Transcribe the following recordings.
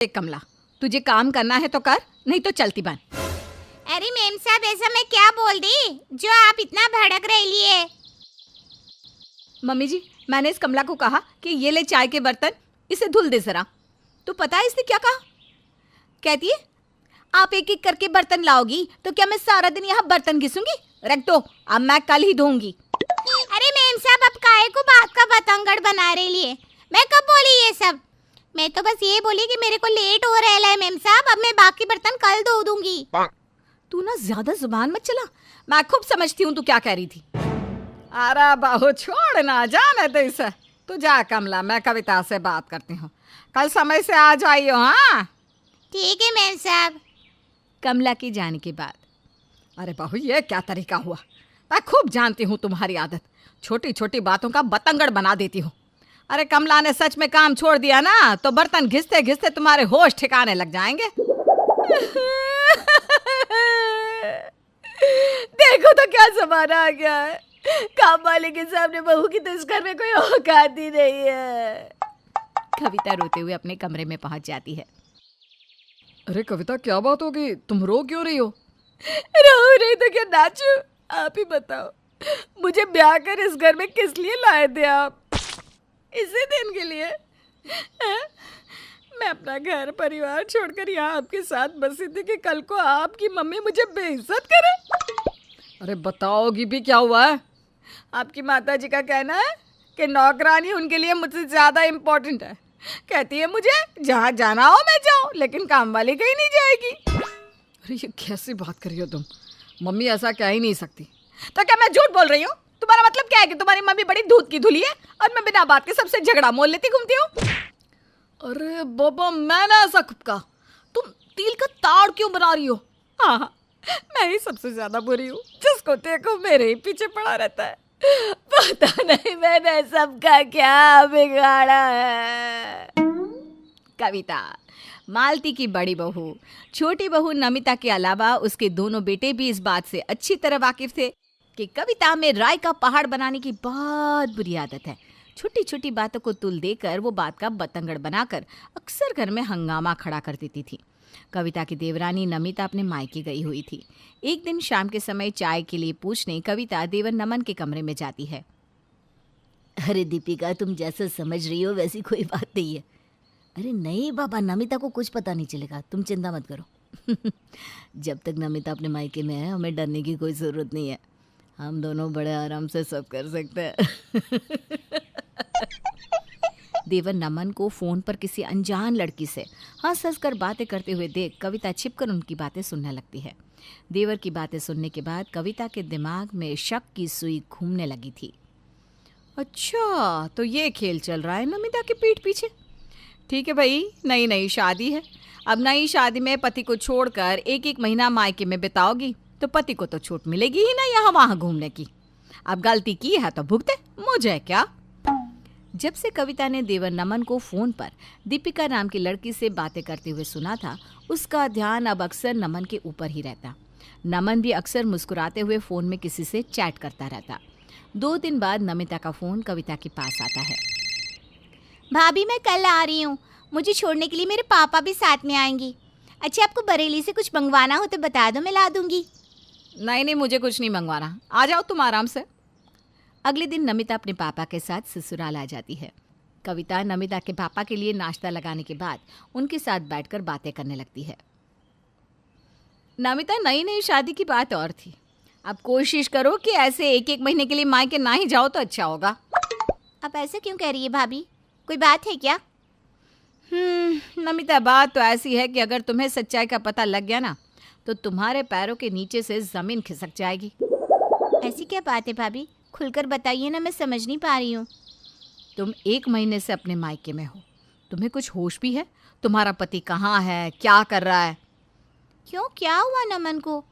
देख कमला, तुझे काम करना है तो कर, नहीं तो चलती बन। अरे मेम साहब, ऐसा मैं क्या बोल दी जो आप इतना भड़क रही है? मम्मी जी, मैंने इस कमला को कहा कि ये ले चाय के बर्तन, इसे धुल दे जरा। तो पता है इसने क्या कहा? कहती है आप एक एक करके बर्तन लाओगी तो क्या मैं सारा दिन यहाँ बर्तन घिसूंगी? रख दो, अब मैं कल ही धोऊंगी। अरे मेम साहब, अब काहे को बात का बतंगड़ बना रही है? मैं कब बोली ये सब? मैं तो बस ये बोली कि मेरे को लेट हो रहा है मेम साहब, अब मैं बाकी बर्तन कल धो दूंगी। तू ना ज्यादा जुबान मत चला, मैं खूब समझती हूँ तू क्या कह रही थी। अरे बहू छोड़ ना, जाने दे इसे। तू जा कमला, मैं कविता से बात करती हूँ, कल समय से आ जाइयो। हाँ ठीक है मेम साहब। कमला के जाने के बाद, अरे बहू ये क्या तरीका हुआ? मैं खूब जानती हूँ तुम्हारी आदत, छोटी छोटी बातों का बतंगड़ बना देती हो। अरे कमला ने सच में काम छोड़ दिया ना तो बर्तन घिसते घिसते तुम्हारे होश ठिकाने लग जाएंगे। देखो तो क्या जमाना आ गया है, काम वाले के सामने बहू की तो इस घर में कोई औकात ही नहीं है। कविता रोते हुए अपने कमरे में पहुंच जाती है। अरे कविता, क्या बात होगी? तुम रो क्यों रही हो? रो रही तो क्या नाचू? आप ही बताओ, मुझे ब्याह कर इस घर में किस लिए लाए थे आप? इसी दिन के लिए? मैं अपना घर परिवार छोड़कर यहाँ आपके साथ बसी थी कि कल को आपकी मम्मी मुझे बेइज्जत करे। अरे बताओगी भी, क्या हुआ है? आपकी माता जी का कहना है कि नौकरानी उनके लिए मुझसे ज़्यादा इम्पोर्टेंट है। कहती है मुझे जहाँ जाना हो मैं जाऊँ, लेकिन काम वाली कहीं नहीं जाएगी। अरे ये कैसी बात कर रही हो तुम? मम्मी ऐसा कह ही नहीं सकती। तो क्या मैं झूठ बोल रही हूँ? तुम्हारा मतलब क्या है कि तुम्हारी मम्मी बड़ी दूध की धुली है और मैं बिना बात के सबसे झगड़ा मोल लेती घूमती हूँ? अरे बाबा, मैंने ऐसा कब कहा? तुम तिल का ताड़ क्यों बना रही हो? हाँ, मैं ही सबसे ज्यादा बुरी हूँ, जिसको देखो मेरे ही पीछे पड़ा रहता है। पता नहीं मैंने सबका क्या बिगाड़ा है। कविता, मालती की बड़ी बहू, छोटी बहू नमिता के अलावा उसके दोनों बेटे भी इस बात से अच्छी तरह वाकिफ थे कि कविता में राय का पहाड़ बनाने की बहुत बुरी आदत है। छोटी छोटी बातों को तुल देकर वो बात का बतंगड़ बनाकर अक्सर घर में हंगामा खड़ा कर देती थी। कविता की देवरानी नमिता अपने मायके गई हुई थी। एक दिन शाम के समय चाय के लिए पूछने कविता देवर नमन के कमरे में जाती है। अरे दीपिका, तुम जैसा समझ रही हो वैसी कोई बात नहीं है। अरे नहीं बाबा, नमिता को कुछ पता नहीं चलेगा, तुम चिंता मत करो। जब तक नमिता अपने मायके में है हमें डरने की कोई ज़रूरत नहीं है, हम दोनों बड़े आराम से सब कर सकते हैं। देवर नमन को फोन पर किसी अनजान लड़की से हंस हंस कर बातें करते हुए देख कविता छिपकर उनकी बातें सुनने लगती है। देवर की बातें सुनने के बाद कविता के दिमाग में शक की सुई घूमने लगी थी। अच्छा, तो ये खेल चल रहा है नमिता के पीठ पीछे। ठीक है भाई, नई नई शादी है, अब नई शादी में पति को छोड़कर एक एक महीना मायके में बिताओगी तो पति को तो छूट मिलेगी ही ना यहाँ वहाँ घूमने की। अब गलती की है तो भुगते, मुझे क्या। जब से कविता ने देवर नमन को फोन पर दीपिका नाम की लड़की से बातें करते हुए सुना था, उसका ध्यान अब अक्सर नमन के ऊपर ही रहता। नमन भी अक्सर मुस्कुराते हुए फोन में किसी से चैट करता रहता। 2 दिन बाद नमिता का फोन कविता के पास आता है। भाभी, मैं कल आ रही हूँ, मुझे छोड़ने के लिए मेरे पापा भी साथ में आएंगी। अच्छा, आपको बरेली से कुछ मंगवाना हो तो बता दो, मैं ला दूंगी। नहीं, मुझे कुछ नहीं मंगवाना, आ जाओ तुम आराम से। अगले दिन नमिता अपने पापा के साथ ससुराल आ जाती है। कविता नमिता के पापा के लिए नाश्ता लगाने के बाद उनके साथ बैठकर बातें करने लगती है। नमिता, नई नई शादी की बात और थी, अब कोशिश करो कि ऐसे एक एक महीने के लिए मायके ना ही जाओ तो अच्छा होगा। आप ऐसा क्यों कह रही है भाभी, कोई बात है क्या? नमिता, बात तो ऐसी है कि अगर तुम्हें सच्चाई का पता लग गया ना तो तुम्हारे पैरों के नीचे से जमीन खिसक जाएगी। ऐसी क्या बात है भाभी, खुलकर बताइए ना, मैं समझ नहीं पा रही हूँ। तुम 1 महीने से अपने मायके में हो, तुम्हें कुछ होश भी है? तुम्हारा पति कहाँ है, क्या कर रहा है? क्यों, क्या हुआ नमन को?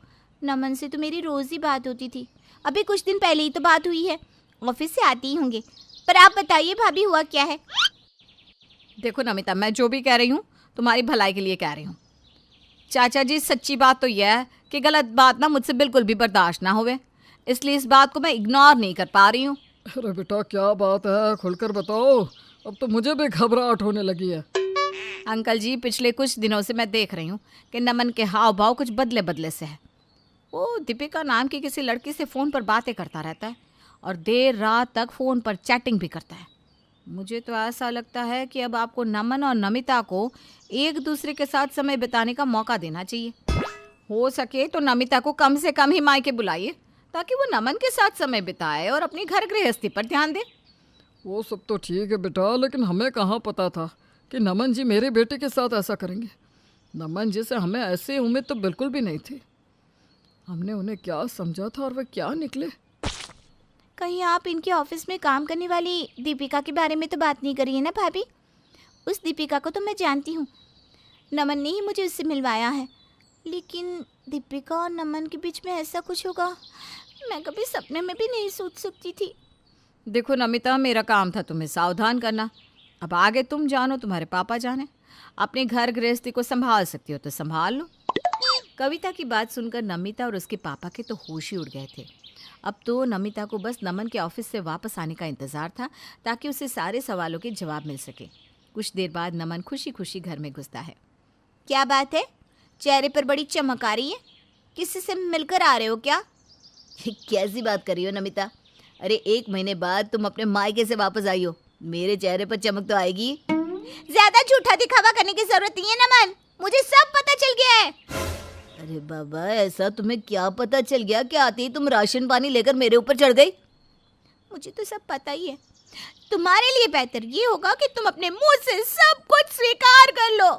नमन से तो मेरी रोज़ ही बात होती थी, अभी कुछ दिन पहले ही तो बात हुई है, ऑफिस से आती ही होंगे। पर आप बताइए भाभी, हुआ क्या है? देखो नमिता, मैं जो भी कह रही हूँ तुम्हारी भलाई के लिए कह रही हूँ। चाचा जी, सच्ची बात तो यह है कि गलत बात ना मुझसे बिल्कुल भी बर्दाश्त ना होवे, इसलिए इस बात को मैं इग्नोर नहीं कर पा रही हूँ। अरे बेटा, क्या बात है? खुलकर बताओ, अब तो मुझे भी घबराहट होने लगी है। अंकल जी, पिछले कुछ दिनों से मैं देख रही हूँ कि नमन के हाव भाव कुछ बदले बदले से है। वो दीपिका नाम की किसी लड़की से फ़ोन पर बातें करता रहता है और देर रात तक फ़ोन पर चैटिंग भी करता है। मुझे तो ऐसा लगता है कि अब आपको नमन और नमिता को एक दूसरे के साथ समय बिताने का मौका देना चाहिए। हो सके तो नमिता को कम से कम ही मायके बुलाइए, ताकि वो नमन के साथ समय बिताए और अपनी घर गृहस्थी पर ध्यान दे। वो सब तो ठीक है बेटा, लेकिन हमें कहाँ पता था कि नमन जी मेरे बेटे के साथ ऐसा करेंगे। नमन जी से हमें ऐसी उम्मीद तो बिल्कुल भी नहीं थी। हमने उन्हें क्या समझा था और वे क्या निकले। कहीं आप इनके ऑफिस में काम करने वाली दीपिका के बारे में तो बात नहीं करी है ना भाभी? उस दीपिका को तो मैं जानती हूँ, नमन ने ही मुझे उससे मिलवाया है। लेकिन दीपिका और नमन के बीच में ऐसा कुछ होगा, मैं कभी सपने में भी नहीं सोच सकती थी। देखो नमिता, मेरा काम था तुम्हें सावधान करना। अब आगे तुम जानो, तुम्हारे पापा जाने। अपने घर गृहस्थी को संभाल सकती हो तो संभाल लो। कविता की बात सुनकर नमिता और उसके पापा के तो होश ही उड़ गए थे। अब तो नमिता को बस नमन के ऑफिस से वापस आने का इंतज़ार था, ताकि उसे सारे सवालों के जवाब मिल सके। कुछ देर बाद नमन खुशी खुशी घर में घुसता है। क्या बात है, चेहरे पर बड़ी चमक आ रही है? किसी से मिलकर आ रहे हो क्या? ये कैसी बात कर रही हो नमिता? अरे 1 महीने बाद तुम अपने मायके से वापस आई हो, मेरे चेहरे पर चमक तो आएगी। ज्यादा झूठा दिखावा करने की जरूरत नहीं है नमन, मुझे सब पता चल गया है। अरे बाबा, ऐसा तुम्हें क्या पता चल गया कि आते ही तुम राशन पानी लेकर मेरे ऊपर चढ़ गई? मुझे तो सब पता ही है। तुम्हारे लिए बेहतर ये होगा कि तुम अपने मुंह से सब कुछ स्वीकार कर लो।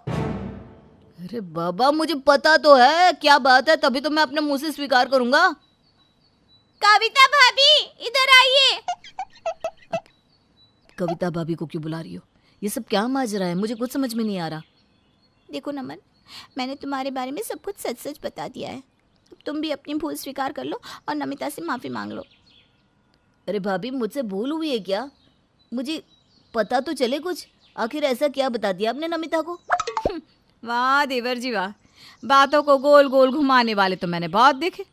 अरे बाबा, मुझे पता तो है क्या बात है, तभी तो मैं अपने मुंह से स्वीकार करूंगा। कविता भाभी, इधर आइए। कविता भाभी को क्यों बुला रही हो? ये सब क्या माजरा है? मुझे कुछ समझ में नहीं आ रहा। देखो नमन, मैंने तुम्हारे बारे में सब कुछ सच सच बता दिया है। अब तुम भी अपनी भूल स्वीकार कर लो और नमिता से माफ़ी मांग लो। अरे भाभी, मुझसे भूल हुई है क्या? मुझे पता तो चले कुछ। आखिर ऐसा क्या बता दिया आपने नमिता को? वाह देवर जी वाह, बातों को गोल गोल घुमाने वाले तो मैंने बहुत देखे,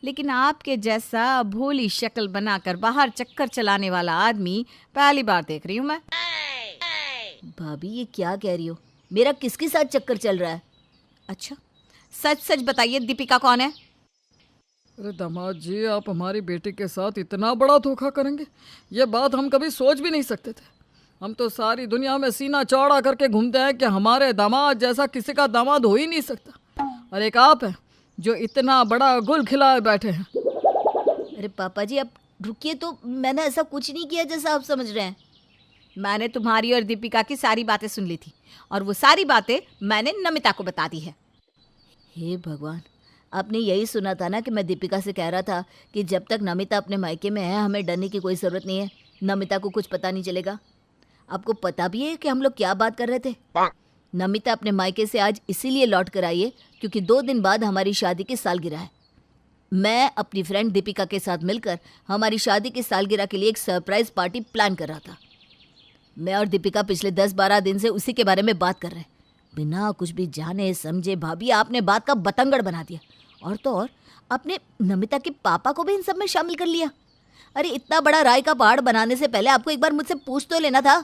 लेकिन आपके जैसा भोली शक्ल बनाकर बाहर चक्कर चलाने वाला आदमी पहली बार देख रही हूँ मैं। भाभी, ये क्या कह रही हो? मेरा किसके साथ चक्कर चल रहा है? अच्छा, सच सच बताइए, दीपिका कौन है? अरे दामाद जी, आप हमारी बेटी के साथ इतना बड़ा धोखा करेंगे, ये बात हम कभी सोच भी नहीं सकते थे। हम तो सारी दुनिया में सीना चौड़ा करके घूमते हैं कि हमारे दामाद जैसा किसी का दामाद हो ही नहीं सकता, और एक आप हैं जो इतना बड़ा गुल खिलाए बैठे हैं। अरे पापा जी, आप रुकिए तो। मैंने ऐसा कुछ नहीं किया जैसा आप समझ रहे हैं। मैंने तुम्हारी और दीपिका की सारी बातें सुन ली थी, और वो सारी बातें मैंने नमिता को बता दी है। हे भगवान, आपने यही सुना था ना कि मैं दीपिका से कह रहा था कि जब तक नमिता अपने मायके में है हमें डरने की कोई ज़रूरत नहीं है, नमिता को कुछ पता नहीं चलेगा। आपको पता भी है कि हम लोग क्या बात कर रहे थे? नमिता अपने मायके से आज इसीलिए लौट कर आई है क्योंकि 2 दिन बाद हमारी शादी की सालगिरह है। मैं अपनी फ्रेंड दीपिका के साथ मिलकर हमारी शादी की सालगिरह के लिए एक सरप्राइज पार्टी प्लान कर रहा था। मैं और दीपिका पिछले 10-12 दिन से उसी के बारे में बात कर रहे हैं। बिना कुछ भी जाने समझे भाभी, आपने बात का बतंगड़ बना दिया। और तो और, आपने नमिता के पापा को भी इन सब में शामिल कर लिया। अरे इतना बड़ा राय का पहाड़ बनाने से पहले आपको एक बार मुझसे पूछ तो लेना था।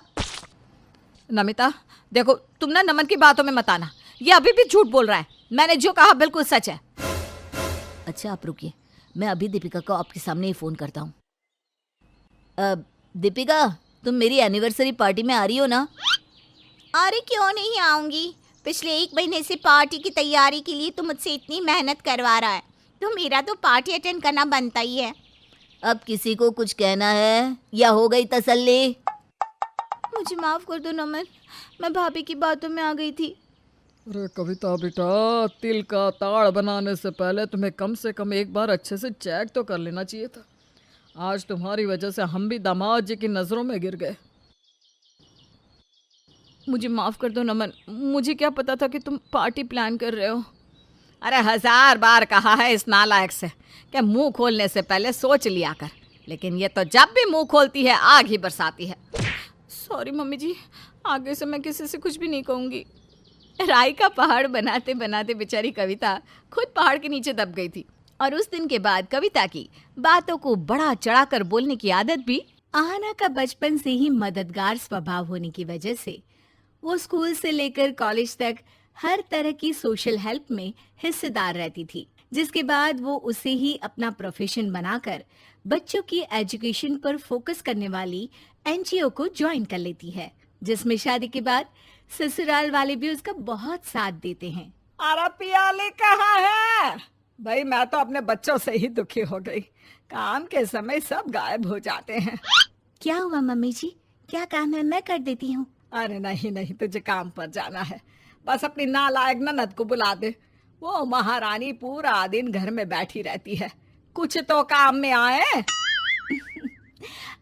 नमिता देखो, तुम ना नमन की बातों में मत आना, ये अभी भी झूठ बोल रहा है। मैंने जो कहा बिल्कुल सच है। अच्छा आप रुकिए, मैं अभी दीपिका को आपके सामने ही फ़ोन करता हूँ। दीपिका, तुम मेरी एनिवर्सरी पार्टी में आ रही हो ना? अरे क्यों नहीं आऊंगी, पिछले 1 महीने से पार्टी की तैयारी के लिए तो मुझसे इतनी मेहनत करवा रहा है, तो मेरा तो पार्टी अटेंड करना बनता ही है। अब किसी को कुछ कहना है या हो गई तसल्ली? मुझे माफ़ कर दो नमन, मैं भाभी की बातों में आ गई थी। अरे कविता बेटा, तिल का ताड़ बनाने से पहले तुम्हें कम से कम एक बार अच्छे से चेक तो कर लेना चाहिए था। आज तुम्हारी वजह से हम भी दामाद जी की नज़रों में गिर गए। मुझे माफ़ कर दो नमन, मुझे क्या पता था कि तुम पार्टी प्लान कर रहे हो। अरे 1000 बार कहा है इस नालायक से कि मुंह खोलने से पहले सोच लिया कर, लेकिन ये तो जब भी मुंह खोलती है आग ही बरसाती है। सॉरी मम्मी जी, आगे से मैं किसी से कुछ भी नहीं कहूँगी। राई का पहाड़ बनाते बनाते बेचारी कविता खुद पहाड़ के नीचे दब गई थी, और उस दिन के बाद कविता की बातों को बड़ा चढ़ाकर बोलने की आदत भी आहना का बचपन से ही मददगार स्वभाव होने की वजह से वो स्कूल से लेकर कॉलेज तक हर तरह की सोशल हेल्प में हिस्सेदार रहती थी, जिसके बाद वो उसे ही अपना प्रोफेशन बनाकर बच्चों की एजुकेशन पर फोकस करने वाली एनजीओ को ज्वाइन कर लेती है, जिसमें शादी के बाद ससुराल वाले भी उसका बहुत साथ देते हैं। अरे पियाली कहाँ है भाई? मैं तो अपने बच्चों से ही दुखी हो गई। काम के समय सब गायब हो जाते हैं। क्या हुआ मम्मी जी? क्या काम है? मैं कर देती हूँ। अरे नहीं नहीं, तुझे काम पर जाना है। बस अपनी नालायक ननद को बुला दे। वो महारानी पूरा दिन घर में बैठी रहती है, कुछ तो काम में आए।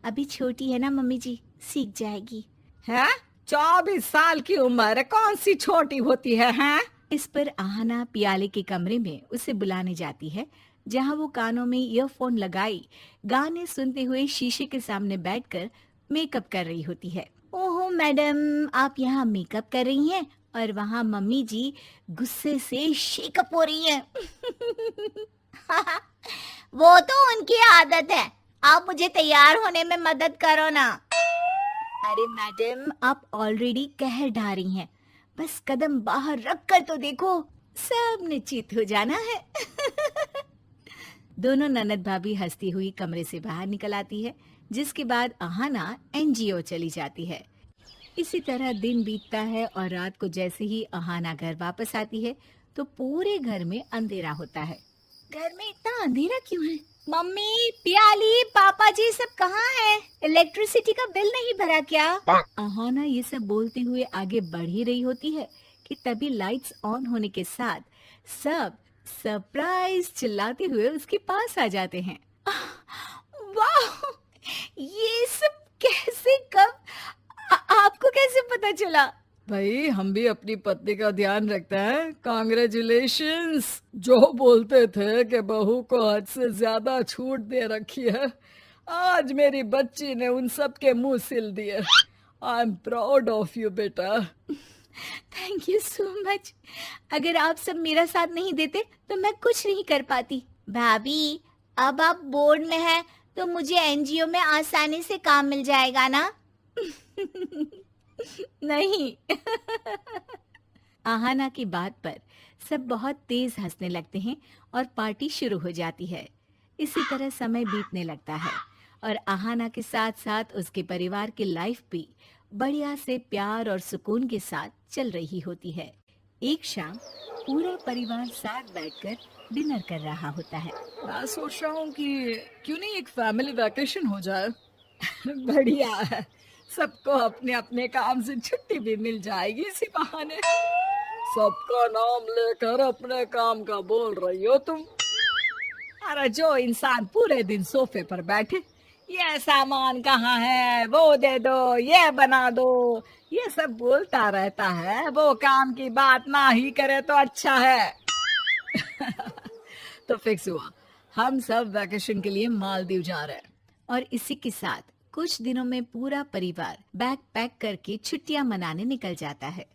अभी छोटी है ना मम्मी जी, सीख जाएगी। है 24 साल की उम्र, कौन सी छोटी होती है? हैं? इस पर आहाना पियाले के कमरे में उसे बुलाने जाती है, जहां वो कानों में ईयरफोन लगाई गाने सुनते हुए शीशे के सामने बैठकर मेकअप कर रही होती है। ओहो मैडम, आप यहाँ मेकअप कर रही हैं और वहाँ मम्मी जी गुस्से से शेकअप हो रही हैं। वो तो उनकी आदत है, आप मुझे तैयार होने में मदद करो ना। अरे मैडम, आप ऑलरेडी कह ढा रही हैं, बस कदम बाहर रख कर तो देखो, सब निश्चित हो जाना है। दोनों ननद भाभी हंसती हुई कमरे से बाहर निकल आती है, जिसके बाद आहाना एनजीओ चली जाती है। इसी तरह दिन बीतता है और रात को जैसे ही आहाना घर वापस आती है तो पूरे घर में अंधेरा होता है। घर में इतना अंधेरा क्यों है? मम्मी, पियाली, पापा जी सब कहाँ हैं? इलेक्ट्रिसिटी का बिल नहीं भरा क्या? आहाना ये सब बोलते हुए आगे बढ़ ही रही होती है कि तभी लाइट्स ऑन होने के साथ सब सरप्राइज चिल्लाते हुए उसके पास आ जाते हैं। वाह, ये सब कैसे, कब, आपको कैसे पता चला? भाई हम भी अपनी पत्नी का ध्यान रखते हैं। कांग्रेचुलेशंस। जो बोलते थे कि बहू को हद से ज्यादा छूट दे रखी है, आज मेरी बच्ची ने उन सब के मुंह सिल दिए। I am proud of you बेटा। Thank you so much. अगर आप सब मेरा साथ नहीं देते तो मैं कुछ नहीं कर पाती। भाभी, अब आप बोर्ड में हैं तो मुझे एनजीओ में आसानी से काम मिल जाएगा ना? नहीं। आहाना की बात पर सब बहुत तेज हंसने लगते हैं और पार्टी शुरू हो जाती है। इसी तरह समय बीतने लगता है और आहाना के साथ साथ उसके परिवार की लाइफ भी बढ़िया से प्यार और सुकून के साथ चल रही होती है। एक शाम पूरा परिवार साथ बैठकर डिनर कर रहा होता है। मैं सोच रहा हूँ कि क्यों नहीं एक फैमिली वैकेशन हो जाए। बढ़िया है, सबको अपने अपने काम से छुट्टी भी मिल जाएगी इसी बहाने। सबका नाम लेकर अपने काम का बोल रही हो तुम। अरे जो इंसान पूरे दिन सोफे पर बैठे, ये सामान कहाँ है, वो दे दो, ये बना दो, ये सब बोलता रहता है, वो काम की बात ना ही करे तो अच्छा है। तो फिक्स हुआ, हम सब वैकेशन के लिए मालदीव जा रहे हैं। और इसी के साथ कुछ दिनों में पूरा परिवार बैग पैक करके छुट्टियां मनाने निकल जाता है।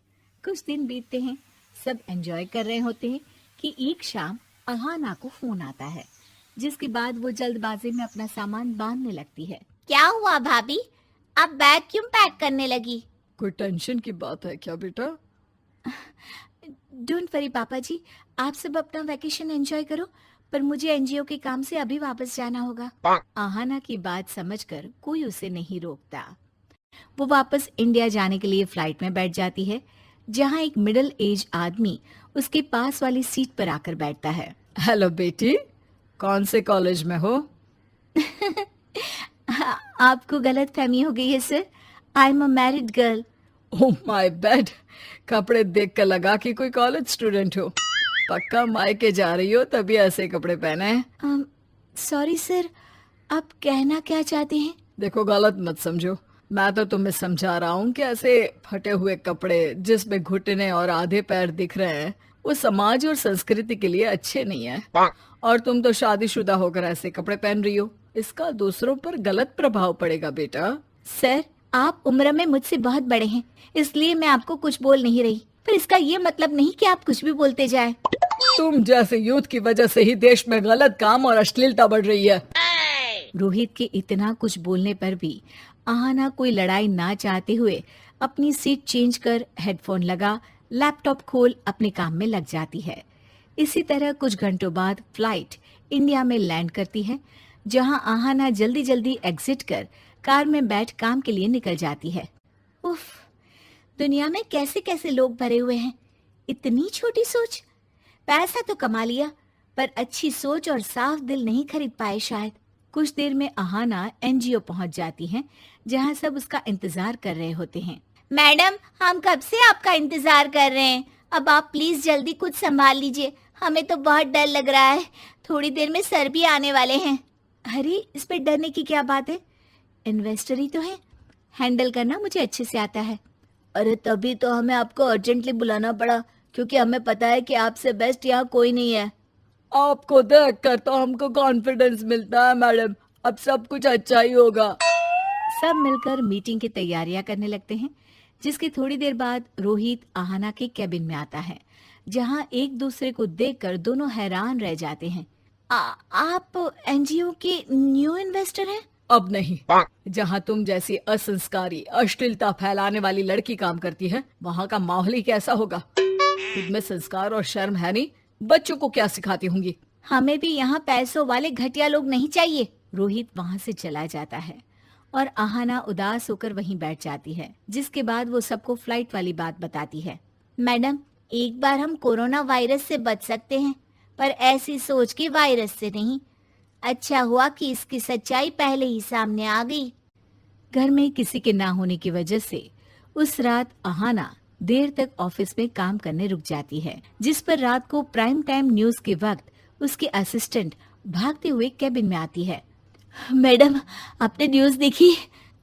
कुछ दिन बीतते हैं, सब एंजॉय कर रहे होते हैं कि एक शाम आहाना को फोन आता है, जिसके बाद वो जल्दबाजी में अपना सामान बांधने लगती है। क्या हुआ भाभी, आप बैग क्यों पैक करने लगी? कोई टेंशन की बात है क्या बेटा? डोंट वरी पापा जी, आप सब अपना वैकेशन एंजॉय करो, पर मुझे एनजीओ के काम से अभी वापस जाना होगा। आहाना की बात समझकर कोई उसे नहीं रोकता। वो वापस इंडिया जाने के लिए फ्लाइट में बैठ जाती है, जहाँ एक मिडिल एज आदमी उसके पास वाली सीट पर आकर बैठता है। हेलो बेटी, कौन से कॉलेज में हो? आपको गलत फहमी हो गई है sir, I am a married girl. Oh my bad, कपड़े देख कर लगा कि कोई कॉलेज स्टूडेंट हो। पक्का मायके जा रही हो तभी ऐसे कपड़े पहने हैं। सॉरी सर, आप कहना क्या चाहते हैं? देखो गलत मत समझो, मैं तो तुम्हें समझा रहा हूँ कि ऐसे फटे हुए कपड़े जिसमें घुटने और आधे पैर दिख रहे हैं वो समाज और संस्कृति के लिए अच्छे नहीं है। और तुम तो शादीशुदा होकर ऐसे कपड़े पहन रही हो, इसका दूसरों पर गलत प्रभाव पड़ेगा बेटा। सर, आप उम्र में मुझसे बहुत बड़े हैं, इसलिए मैं आपको कुछ बोल नहीं रही, पर इसका ये मतलब नहीं कि आप कुछ भी बोलते जाएं। तुम जैसे यूथ की वजह से ही देश में गलत काम और अश्लीलता बढ़ रही है। रोहित के इतना कुछ बोलने पर भी आहाना कोई लड़ाई ना चाहते हुए अपनी सीट चेंज कर हेडफोन लगा लैपटॉप खोल अपने काम में लग जाती है। इसी तरह कुछ घंटों बाद फ्लाइट इंडिया में लैंड करती है, जहां आहाना जल्दी जल्दी एग्जिट कर कार में बैठ काम के लिए निकल जाती है। उफ, दुनिया में कैसे कैसे लोग भरे हुए हैं। इतनी छोटी सोच। पैसा तो कमा लिया, पर अच्छी सोच और साफ दिल नहीं खरीद पाए शायद। कुछ देर में आहाना एनजीओ पहुंच जाती है, जहां सब उसका इंतजार कर रहे होते हैं। मैडम, हम कब से आपका इंतजार कर रहे हैं। अब आप प्लीज जल्दी कुछ संभाल लीजिए, हमें तो बहुत डर लग रहा है। थोड़ी देर में सर भी आने वाले हैं। अरे, इस पे डरने की क्या बात है, इन्वेस्टर ही तो है, हैंडल करना मुझे अच्छे से आता है। अरे तभी तो हमें आपको अर्जेंटली बुलाना पड़ा, क्योंकि हमें पता है कि आपसे बेस्ट यहाँ कोई नहीं है। आपको देख कर तो हमको कॉन्फिडेंस मिलता है मैडम, अब सब कुछ अच्छा ही होगा। सब मिलकर मीटिंग की तैयारियां करने लगते हैं, जिसकी थोड़ी देर बाद रोहित आहाना के कैबिन में आता है, जहां एक दूसरे को देखकर दोनों हैरान रह जाते हैं। आप एनजीओ के न्यू इन्वेस्टर हैं? अब नहीं, जहाँ तुम जैसी असंस्कारी अश्लीलता फैलाने वाली लड़की काम करती है, वहाँ का माहौल ही कैसा होगा। खुद में संस्कार और शर्म है नहीं, बच्चों को क्या सिखाती होंगी। हमें भी यहाँ पैसों वाले घटिया लोग नहीं चाहिए। रोहित वहाँ से चला जाता है और आहाना उदास होकर वहीं बैठ जाती है, जिसके बाद वो सबको फ्लाइट वाली बात बताती है। मैडम, एक बार हम कोरोना वायरस से बच सकते हैं, पर ऐसी सोच कि वायरस से नहीं। अच्छा हुआ कि इसकी सच्चाई पहले ही सामने आ गई। घर में किसी के ना होने की वजह से उस रात आहाना देर तक ऑफिस में काम करने रुक जाती है, जिस पर रात को प्राइम टाइम न्यूज के वक्त उसकी असिस्टेंट भागते हुए कैबिन में आती है। मैडम, आपने न्यूज देखी?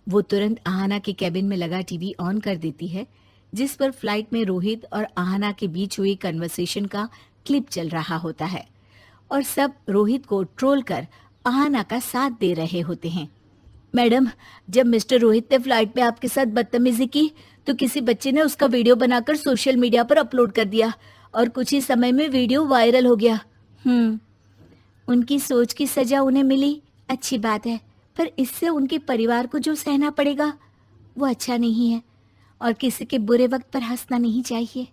वो तुरंत आहाना के कैबिन में लगा टीवी ऑन कर देती है, जिस पर फ्लाइट में रोहित और आहाना के बीच हुई कन्वर्सेशन का क्लिप चल रहा होता है और सब रोहित को ट्रोल कर आहाना का साथ दे रहे होते हैं। मैडम, जब मिस्टर रोहित ने फ्लाइट में आपके साथ बदतमीजी की तो किसी बच्चे ने उसका वीडियो बनाकर सोशल मीडिया पर अपलोड कर दिया और कुछ ही समय में वीडियो वायरल हो गया। उनकी सोच की सजा उन्हें मिली, अच्छी बात है, पर इससे उनके परिवार को जो सहना पड़ेगा वो अच्छा नहीं है, और किसी के बुरे वक्त पर हंसना नहीं चाहिए।